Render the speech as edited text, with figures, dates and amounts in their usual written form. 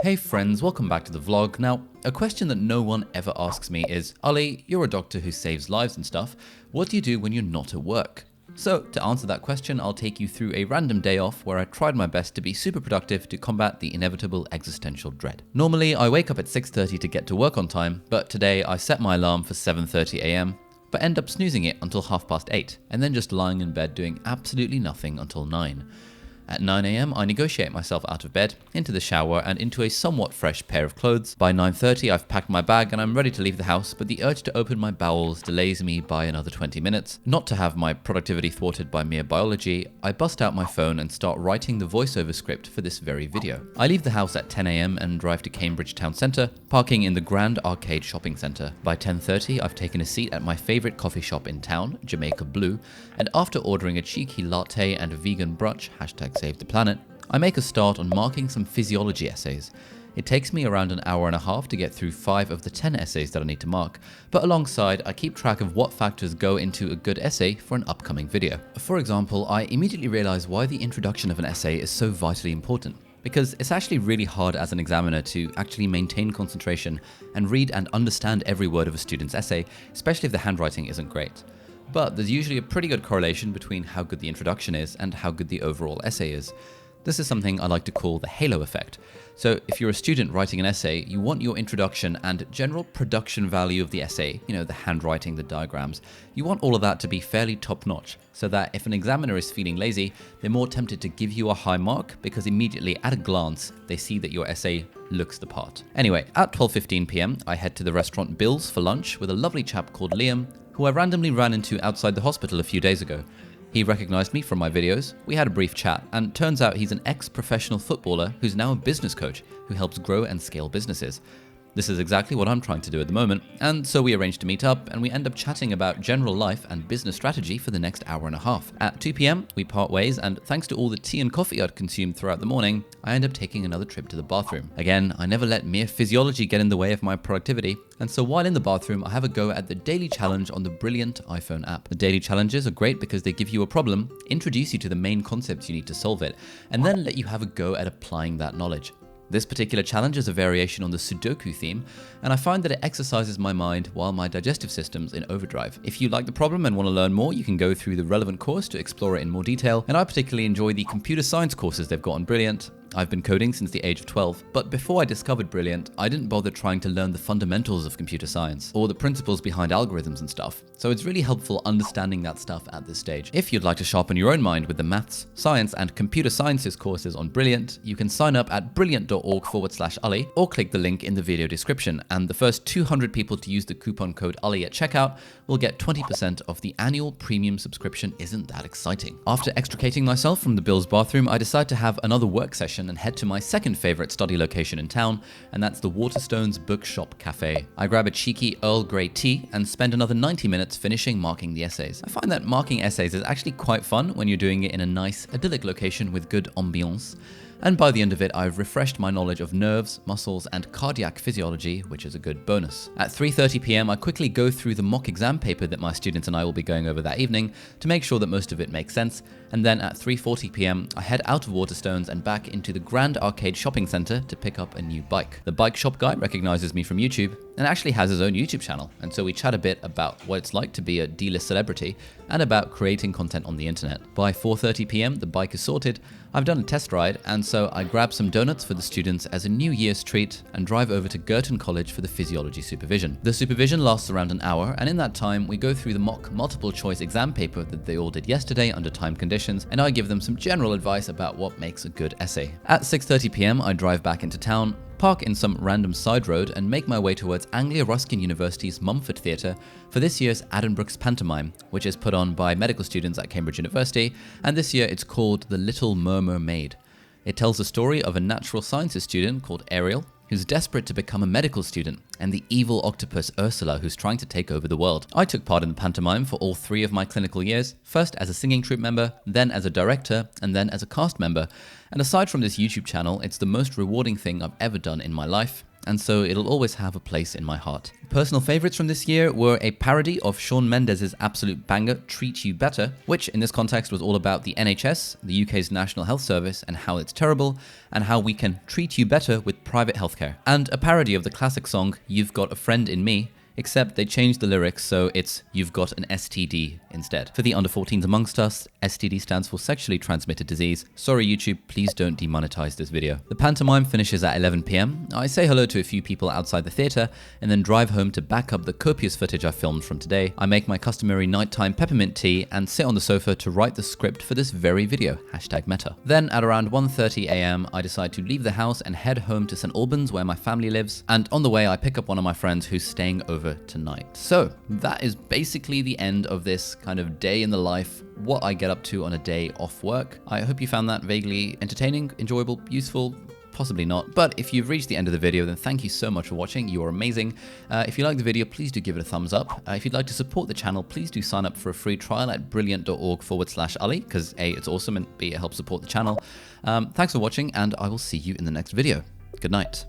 Hey friends, welcome back to the vlog. Now, a question that no one ever asks me is, Ali, you're a doctor who saves lives and stuff. What do you do when you're not at work? So, to answer that question, I'll take you through a random day off where I tried my best to be super productive to combat the inevitable existential dread. Normally, I wake up at 6:30 to get to work on time, but today I set my alarm for 7:30 AM, but end up snoozing it until 8:30, and then just lying in bed doing absolutely nothing until 9. At 9 AM, I negotiate myself out of bed, into the shower, and into a somewhat fresh pair of clothes. By 9:30, I've packed my bag and I'm ready to leave the house, but the urge to open my bowels delays me by another 20 minutes. Not to have my productivity thwarted by mere biology, I bust out my phone and start writing the voiceover script for this very video. I leave the house at 10 AM and drive to Cambridge Town Centre, parking in the Grand Arcade Shopping Centre. By 10:30, I've taken a seat at my favourite coffee shop in town, Jamaica Blue, and after ordering a cheeky latte and a vegan brunch, #Save the Planet, I make a start on marking some physiology essays. It takes me around an hour and a half to get through 5 of the 10 essays that I need to mark, but alongside I keep track of what factors go into a good essay for an upcoming video. For example, I immediately realize why the introduction of an essay is so vitally important. Because it's actually really hard as an examiner to actually maintain concentration and read and understand every word of a student's essay, especially if the handwriting isn't great. But there's usually a pretty good correlation between how good the introduction is and how good the overall essay is. This is something I like to call the halo effect. So if you're a student writing an essay, you want your introduction and general production value of the essay, the handwriting, the diagrams, you want all of that to be fairly top-notch, so that if an examiner is feeling lazy, they're more tempted to give you a high mark because immediately at a glance, they see that your essay looks the part. Anyway, at 12:15 PM, I head to the restaurant Bill's for lunch with a lovely chap called Liam, who I randomly ran into outside the hospital a few days ago. He recognized me from my videos, we had a brief chat, and turns out he's an ex-professional footballer who's now a business coach who helps grow and scale businesses. This is exactly what I'm trying to do at the moment, and so we arranged to meet up and we end up chatting about general life and business strategy for the next hour and a half. At 2 PM, we part ways, and thanks to all the tea and coffee I'd consumed throughout the morning, I end up taking another trip to the bathroom. Again, I never let mere physiology get in the way of my productivity, and so while in the bathroom, I have a go at the daily challenge on the brilliant iPhone app. The daily challenges are great because they give you a problem, introduce you to the main concepts you need to solve it, and then let you have a go at applying that knowledge. This particular challenge is a variation on the Sudoku theme, and I find that it exercises my mind while my digestive system's in overdrive. If you like the problem and want to learn more, you can go through the relevant course to explore it in more detail, and I particularly enjoy the computer science courses they've got on Brilliant. I've been coding since the age of 12, but before I discovered Brilliant, I didn't bother trying to learn the fundamentals of computer science, or the principles behind algorithms and stuff, so it's really helpful understanding that stuff at this stage. If you'd like to sharpen your own mind with the maths, science, and computer sciences courses on Brilliant, you can sign up at brilliant.org/Ali, or click the link in the video description, and the first 200 people to use the coupon code Ali at checkout will get 20% off the annual premium subscription. Isn't that exciting? After extricating myself from the Bill's bathroom, I decide to have another work session and head to my second favorite study location in town, and that's the Waterstones Bookshop Cafe. I grab a cheeky Earl Grey tea and spend another 90 minutes finishing marking the essays. I find that marking essays is actually quite fun when you're doing it in a nice, idyllic location with good ambiance. And by the end of it, I've refreshed my knowledge of nerves, muscles, and cardiac physiology, which is a good bonus. At 3:30 PM, I quickly go through the mock exam paper that my students and I will be going over that evening to make sure that most of it makes sense. And then at 3:40 PM, I head out of Waterstones and back into the Grand Arcade Shopping Centre to pick up a new bike. The bike shop guy recognizes me from YouTube and actually has his own YouTube channel, and so we chat a bit about what it's like to be a D-list celebrity and about creating content on the internet. By 4:30 PM, the bike is sorted, I've done a test ride, and so I grab some donuts for the students as a New Year's treat and drive over to GIRTON College for the physiology supervision. The supervision lasts around an hour, and in that time, we go through the mock multiple choice exam paper that they all did yesterday under time conditions, and I give them some general advice about what makes a good essay. At 6:30 PM, I drive back into town, park in some random side road, and make my way towards Anglia Ruskin University's Mumford Theatre for this year's Addenbrooke's Pantomime, which is put on by medical students at Cambridge University, and this year it's called The Little Mermaid. It tells the story of a natural sciences student called Ariel, who's desperate to become a medical student, and the evil octopus Ursula, who's trying to take over the world. I took part in the pantomime for all 3 of my clinical years, first as a singing troupe member, then as a director, and then as a cast member. And aside from this YouTube channel, it's the most rewarding thing I've ever done in my life. and so it'll always have a place in my heart. Personal favorites from this year were a parody of Shawn Mendes' absolute banger, Treat You Better, which in this context was all about the NHS, the UK's National Health Service, and how it's terrible, and how we can treat you better with private healthcare. And a parody of the classic song, You've Got a Friend in Me, except they changed the lyrics so it's You've Got an STD instead. For the under 14s amongst us, STD stands for sexually transmitted disease. Sorry YouTube, please don't demonetize this video. The pantomime finishes at 11 PM. I say hello to a few people outside the theatre and then drive home to back up the copious footage I filmed from today. I make my customary nighttime peppermint tea and sit on the sofa to write the script for this very video, #meta. Then at around 1:30 AM, I decide to leave the house and head home to St. Albans where my family lives, and on the way I pick up one of my friends who's staying over tonight. So that is basically the end of this kind of day in the life, what I get up to on a day off work. I hope you found that vaguely entertaining, enjoyable, useful, possibly not. But if you've reached the end of the video, then thank you so much for watching. You are amazing. If you like the video, please do give it a thumbs up. If you'd like to support the channel, please do sign up for a free trial at brilliant.org/Ali, because A, it's awesome, and B, it helps support the channel. Thanks for watching, and I will see you in the next video. Good night.